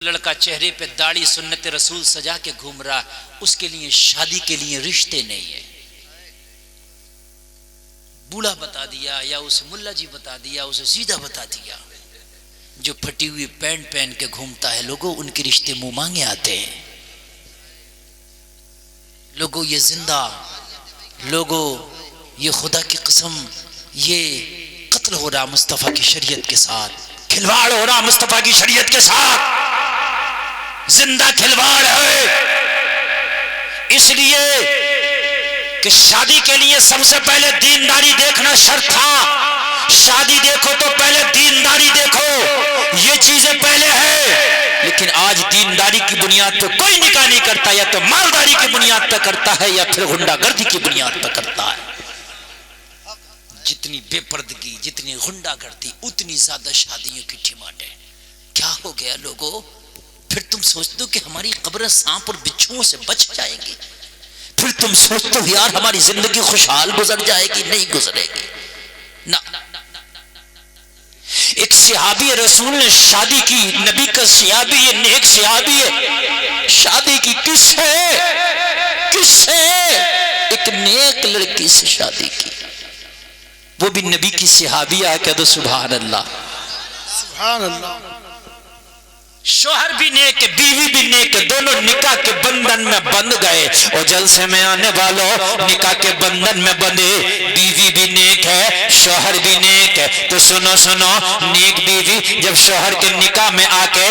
لڑکا چہرے پہ داڑھی سنت رسول سجا کے گھوم رہا، اس کے لیے شادی کے لیے رشتے نہیں ہے. بوڑھا بتا دیا یا اسے ملا جی بتا دیا، اسے سیدھا بتا دیا. جو پھٹی ہوئی پینٹ پہن کے گھومتا ہے لوگوں، ان کے رشتے منہ مانگے آتے ہیں. لوگوں یہ زندہ، لوگوں یہ خدا کی قسم، یہ قتل ہو رہا مصطفیٰ کی شریعت کے ساتھ، کھلواڑ ہو رہا مصطفیٰ کی شریعت کے ساتھ، زندہ کھلواڑ ہے. اس لیے کہ شادی کے لیے سب سے پہلے دینداری دیکھنا شرط تھا. شادی دیکھو تو پہلے دینداری دیکھو، یہ چیزیں پہلے ہے. لیکن آج دینداری کی بنیاد پہ کوئی نکاح نہیں کرتا، یا تو مالداری کی بنیاد پہ کرتا ہے یا پھر غنڈہ گردی کی بنیاد پہ کرتا ہے. جتنی بے پردگی، جتنی غنڈہ گردی، اتنی زیادہ شادیوں کی ڈیمانڈ ہے. کیا ہو گیا لوگوں؟ پھر تم سوچتے ہو کہ ہماری قبریں سانپ اور بچھوؤں سے بچ جائیں گی؟ پھر تم سوچتے ہو یار ہماری زندگی خوشحال گزر جائے گی؟ نہیں گزرے گی. نہ. ایک صحابی رسول نے شادی کی، نبی کا صحابی ہے، نیک صحابی ہے، شادی کی. کس سے؟ ایک نیک لڑکی سے شادی کی، وہ بھی نبی کی صحابی. آ کہہ دو سبحان اللہ. سبحان اللہ. شوہر بھی نیک، بیوی بھی نیک، دونوں نکاح کے بندھن میں بندھ گئے. اور جلسے میں آنے والوں، نکاح کے بندھن میں بندھے. بیوی بھی نیک ہے، شوہر بھی نیک ہے. تو سنو، نیک بیوی جب شوہر کے نکاح میں آ کے،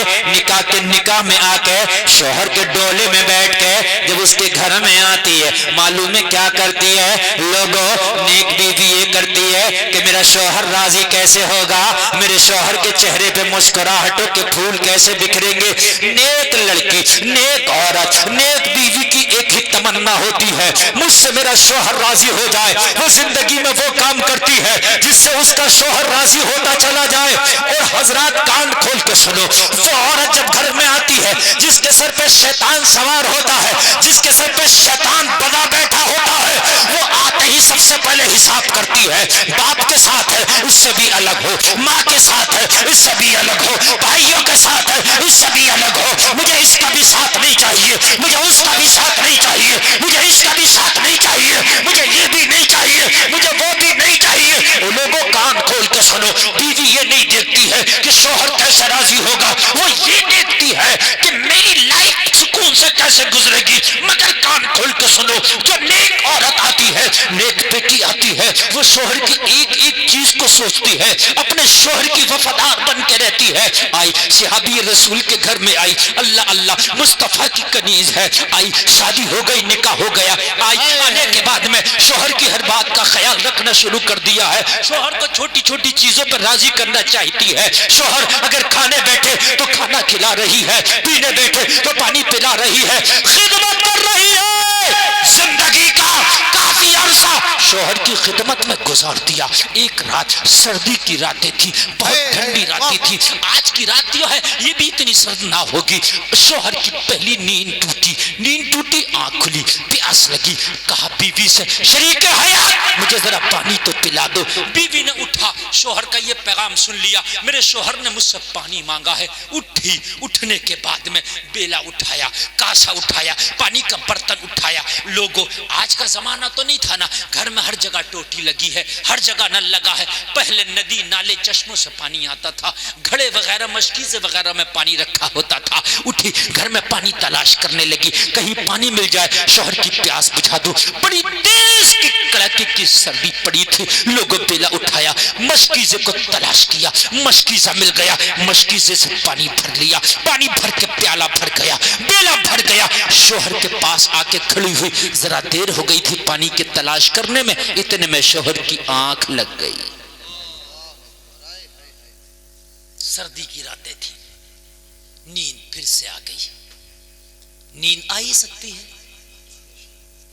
نکاح میں آ کے شوہر کے ڈولے میں بیٹھ کے جب اس کے گھر میں آتی ہے، معلوم ہے کیا کرتی ہے لوگوں؟ نیک بیوی یہ کرتی ہے کہ میرا شوہر راضی کیسے ہوگا، میرے شوہر کے چہرے پہ مسکراہٹوں کے پھول کیسے بکھریں گے. نیک لڑکی، نیک عورت، نیک بیوی کی ایک ہی تمنا ہوتی ہے، مجھ سے میرا شوہر راضی ہو جائے. وہ زندگی میں وہ کام کرتی ہے جس سے اس کا شوہر راضی ہوتا چلا جائے. اور حضرات کان کھول کے سنو، وہ عورت جب گھر میں آتی ہے جس کے سر پہ شیطان سوار ہوتا ہے، جس کے سر پہ شیطان بنا بیٹھا ہوتا ہے، وہ آتے ہی سب سے پہلے حساب کرتی ہے. باپ کے ساتھ ہے اس سے بھی الگ ہو، ماں کے ساتھ ہے اس سے بھی الگ ہو، بھائیوں کے ساتھ ہے اس سے بھی الگ ہو. مجھے اس کا بھی ساتھ نہیں چاہیے، مجھے اس کا بھی ساتھ نہیں چاہیے، مجھے اس کا بھی ساتھ نہیں چاہیے، مجھے یہ بھی نہیں چاہیے، مجھے وہ بھی نہیں چاہیے. لوگوں کان کھول کے سنو، بیوی یہ نہیں دیکھتی ہے کہ شوہر کیسے راضی ہوگا، وہ یہ دیکھتی ہے کہ میری لائف سکون سے کیسے گزرے گی. مگر کان کھول کے سنو، جو نیک عورت آتی ہے، نیک بیٹی آتی ہے، وہ شوہر کی ایک ایک چیز کو سوچتی ہے، اپنے شوہر کی وفادار بن کے رہتی ہے. آئی صحابی رسول کے گھر میں آئی، اللہ اللہ مصطفیٰ کی کنیز ہے، آئی شادی ہو گئی، نکاح ہو گیا. آئی آنے کے بعد میں شوہر کی ہر بات کا خیال رکھنا شروع کر دیا ہے. شوہر کو چھوٹی چھوٹی چیزوں پر راضی کرنا چاہتی ہے. شوہر اگر کھانے بیٹھے تو کھانا کھلا رہی ہے، پینے بیٹھے تو پانی پلا رہی ہے، خدمت کر رہی ہے. زندگی کا کافی عرصہ شوہر کی خدمت میں گزار دیا. ایک رات، سردی کی راتیں تھی، بہت ٹھنڈی راتیں تھی. آج کی رات جو ہے یہ بھی اتنی سرد نہ ہوگی. شوہر کی پہلی نیند ٹوٹی، آنکھ کھلی، پیاس لگی. کہا بیوی سے، شریک حیات مجھے ذرا پانی تو پلا دو. بیوی نے اٹھا، شوہر کا یہ پیغام سن لیا، میرے شوہر نے مجھ سے پانی مانگا ہے. اٹھی، اٹھنے کے بعد میں بیلا اٹھایا، کاسا اٹھایا، پانی کا برتن اٹھایا. لوگوں آج کا زمانہ تو نہیں تھا نا، گھر میں ہر جگہ ٹوٹی لگی ہے، ہر جگہ نل لگا ہے. پہلے ندی نالے چشموں سے پانی آتا تھا، گھڑے وغیرہ مشکیزیں وغیرہ میں پانی رکھا ہوتا تھا. اٹھی، گھر میں پانی تلاش کرنے لگی، کہیں پانی مل جائے، شوہر کی پیاس بجھا دو. بڑی تیز کی کڑاکے کی سردی پڑی تھی. لوگوں بیلا اٹھایا، مشکیزے کو تلاش کیا، مشکیزہ مل گیا، مشکیزے سے پانی بھر لیا، پانی بھر کے پیالہ بھر گیا، بیلا بھر گیا. شوہر کے پاس آ کے کھڑی ہوئی، ذرا دیر ہو گئی تھی پانی کی تلاش کرنے میں، اتنے میں شوہر کی آنکھ لگ گئی. سردی کی راتیں تھی، نیند پھر سے آ گئی. نیند آ ہی سکتی ہے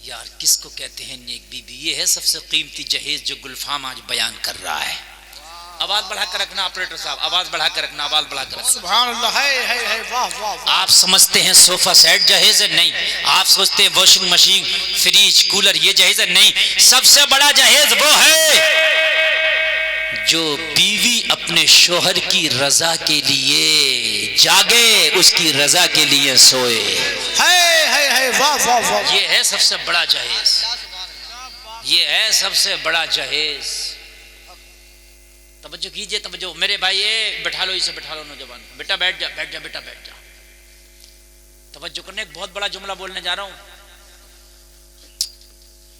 یار. کس کو کہتے ہیں نیک بیوی؟ یہ ہے سب سے قیمتی جہیز جو گلفام آج بیان کر رہا ہے. آواز بڑھا کر رکھنا آپریٹر صاحب، آواز بڑھا کر رکھنا، آواز بڑھا کر رکھنا. سبحان اللہ. ہے واہ واہ. آپ سمجھتے ہیں صوفہ سیٹ جہیز ہے؟ نہیں. آپ سوچتے ہیں واشنگ مشین، فریج، کولر یہ جہیز ہے؟ نہیں. سب سے بڑا جہیز وہ ہے جو بیوی اپنے شوہر کی رضا کے لیے جاگے اس کی رضا کے لیے سوئے، ہے واہ واہ واہ، یہ ہے سب سے بڑا جہیز، یہ ہے سب سے بڑا جہیز۔ توجہ کیجئے، توجہ میرے بھائی، بٹھا لو اسے، بٹھا لو نوجوان، بیٹا بیٹھ جا، بیٹھ جا بیٹا، بیٹھ جا۔ توجہ کرنے، ایک بہت بڑا جملہ بولنے جا رہا ہوں۔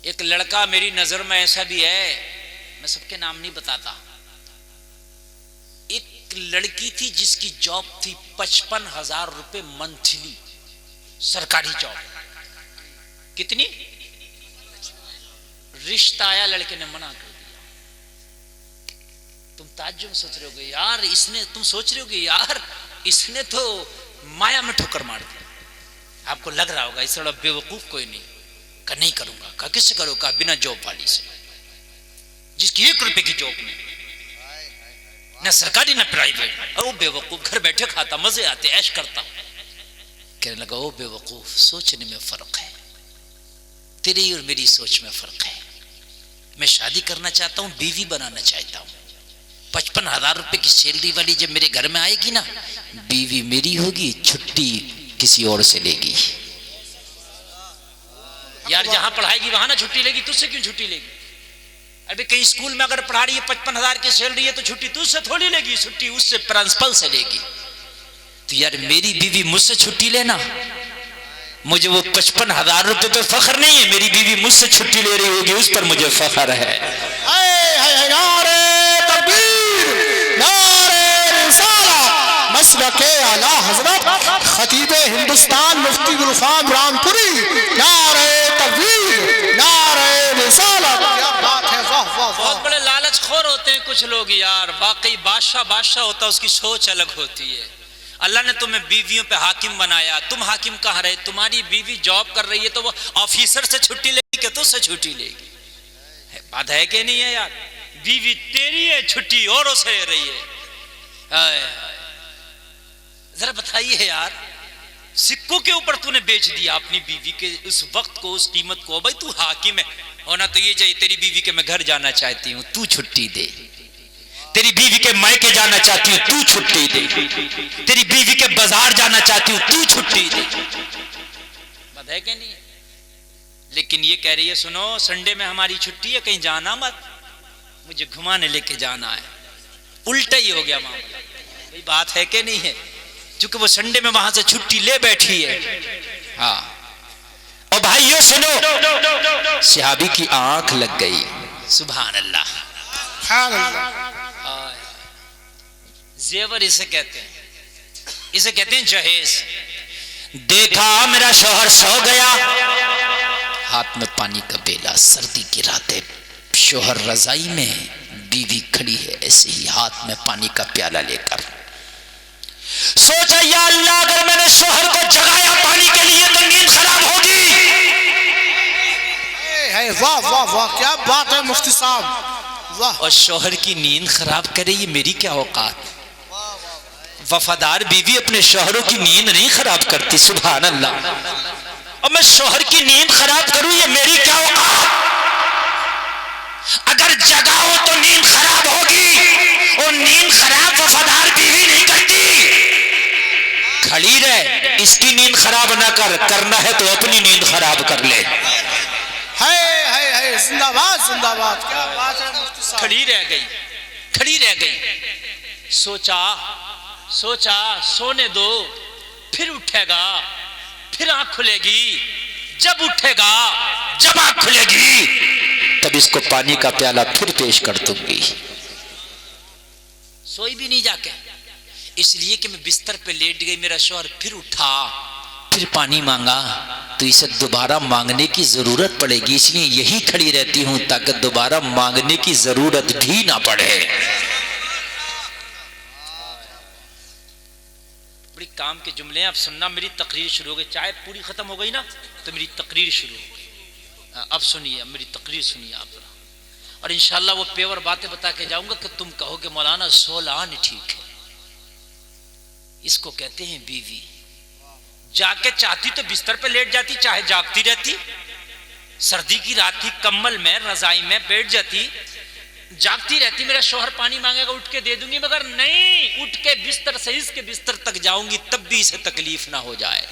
ایک لڑکا میری نظر میں ایسا بھی ہے، میں سب کے نام نہیں بتاتا، ایک لڑکی تھی جس کی جاب تھی 55,000 روپے منتھلی، سرکاری جاب۔ کتنی؟ رشتہ آیا، لڑکے نے منع کر دیا۔ تم تعجب میں سوچ رہے ہو گے یار اس نے، تم سوچ رہے ہو گے یار اس نے تو مایا میں ٹھوکر مار دی۔ آپ کو لگ رہا ہوگا اس طرح بے وقوف کوئی نہیں، کہ نہیں کروں گا، کہ کس سے کروں گا؟ بنا جاب والی سے، جس کی 1 روپے کی جاب نہیں، نہ سرکاری نہ پرائیویٹ۔ او بے وقوف، گھر بیٹھے کھاتا، مزے آتے، عیش کرتا۔ کہنے لگا او بے وقوف، سوچنے میں فرق ہے، تیری اور میری سوچ میں فرق ہے۔ میں شادی کرنا چاہتا ہوں، بیوی بنانا چاہتا ہوں۔ 55,000 روپے کی سیلری والی جب میرے گھر میں آئے گی نا، بیوی میری ہوگی، چھٹی کسی اور سے لے گی۔ یار جہاں پڑھائے گی وہاں نہ چھٹی لے گی، تجھ سے کیوں چھٹی لے گی؟ ابھی کئی اسکول میں اگر پڑھا رہی ہے 55,000 کی سیلری ہے تو چھٹی تجھ سے تھوڑی لے گی، چھٹی اس سے پرنسپل سے لے گی۔ تو یار میری بیوی مجھ سے چھٹی لینا، مجھے وہ 55,000 روپے پہ فخر نہیں ہے، میری بیوی مجھ سے چھٹی لے رہی ہوگی اس پر مجھے فخر ہے۔ نعرہ تکبیر، نعرہ رسالہ، مسلک اعلیٰ حضرت خطیب ہندوستان مفتی گلفام رام پوری، نعرہ تکبیر، نعرہ رسالہ۔ کیا بات ہے، واہ واہ۔ بہت بڑے لالچ خور ہوتے ہیں کچھ لوگ یار، واقعی بادشاہ ہوتا ہے، اس کی سوچ الگ ہوتی ہے۔ اللہ نے تمہیں بیویوں پہ حاکم بنایا، تم حاکم کہاں رہے؟ تمہاری بیوی جاب کر رہی ہے تو وہ آفیسر سے چھٹی لے گی کہ تجھ سے چھٹی لے گی؟ بات ہے کہ نہیں ہے یار؟ بیوی تیری ہے، چھٹی اوروں سے لے رہی ہے۔ ذرا بتائیے یار، سکوں کے اوپر تو نے بیچ دیا اپنی بیوی کے اس وقت کو، اس قیمت کو۔ بھائی تو حاکم ہے، ہونا تو یہ چاہیے تیری بیوی کے میں گھر جانا چاہتی ہوں تو چھٹی دے، تیری بیوی کے مائکے جانا چاہتی ہوں تو چھٹی دے، تیری بیوی کے بازار جانا چاہتی ہوں تو چھٹی دے۔ بات ہے کہ نہیں؟ لیکن یہ کہہ رہی ہے سنو سنڈے میں ہماری چھٹی ہے، کہیں جانا مت، مجھے گھمانے لے کے جانا ہے۔ الٹا ہی ہو گیا معاملہ۔ بھئی بات ہے کہ نہیں ہے؟ چونکہ وہ سنڈے میں وہاں سے چھٹی لے بیٹھی ہے۔ ہاں اور بھائیو سنو، صحابی کی آنکھ لگ گئی، سبحان اللہ، سبحان اللہ۔ زیور اسے کہتے ہیں، اسے کہتے ہیں جہیز۔ دیکھا میرا شوہر سو گیا، ہاتھ میں پانی کا بیلا، سردی کی رات ہے، شوہر رضائی میں، بیوی کھڑی ہے ایسے ہی ہاتھ میں پانی کا پیالہ لے کر۔ سوچا یا اللہ اگر میں نے شوہر کو جگایا پانی کے لیے تو نیند خراب ہوگی۔ واہ واہ واہ، کیا بات ہے مفتی صاحب، واہ۔ اور شوہر کی نیند خراب کرے یہ میری کیا اوقات؟ وفادار بیوی اپنے شوہروں کی نیند نہیں خراب کرتی، سبحان اللہ۔ اور میں شوہر کی نیند خراب کروں یہ میری کیا اوقات؟ اگر جگاؤ تو نیند خراب ہوگی، اور نیند خراب وفادار بیوی نہیں کرتی۔ کھڑی رہ، اس کی نیند خراب نہ کر، کرنا ہے تو اپنی نیند خراب کر لے۔ زندہ باد، زندہ باد، کیا بات ہے مفتی صاحب۔ کھڑی رہ گئی، کھڑی رہ گئی، سوچا سونے دو، پھر اٹھے گا، پھر آنکھ کھلے گی، جب اٹھے گا، جب آنکھ کھلے گی تب اس کو پانی کا پیالہ پھر پیش کر دوں گی۔ سوئی بھی نہیں جا کے، اس لیے کہ میں بستر پہ لیٹ گئی، میرا شوہر پھر اٹھا، پھر پانی مانگا تو اسے دوبارہ مانگنے کی ضرورت پڑے گی، اس لیے یہی کھڑی رہتی ہوں تاکہ دوبارہ مانگنے کی ضرورت بھی نہ پڑے۔ بڑی کام کے جملے ہیں، اب سننا، میری تقریر شروع ہو گئی، چائے پوری ختم ہو گئی نا تو میری تقریر شروع ہو گئی۔ اب سنیے، اب میری تقریر سنیے آپ ذرا، اور انشاءاللہ وہ پیور باتیں بتا کے جاؤں گا کہ تم کہو کہ مولانا سولان ٹھیک ہے۔ اس کو کہتے ہیں بیوی۔ جا کے چاہتی تو بستر پہ لیٹ جاتی، چاہے جاگتی رہتی، سردی کی رات تھی، کمبل میں رضائی میں بیٹھ جاتی، جاگتی رہتی میرا شوہر پانی مانگے گا اٹھ کے دے دوں گی، مگر نہیں، اٹھ کے بستر سے اس کے بستر تک جاؤں گی تب بھی اسے تکلیف نہ ہو جائے،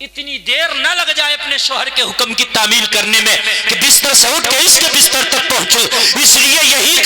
اتنی دیر نہ لگ جائے اپنے شوہر کے حکم کی تعمیل کرنے میں کہ بستر سے اٹھ کے اس کے بستر تک پہنچو۔ اس لیے یہی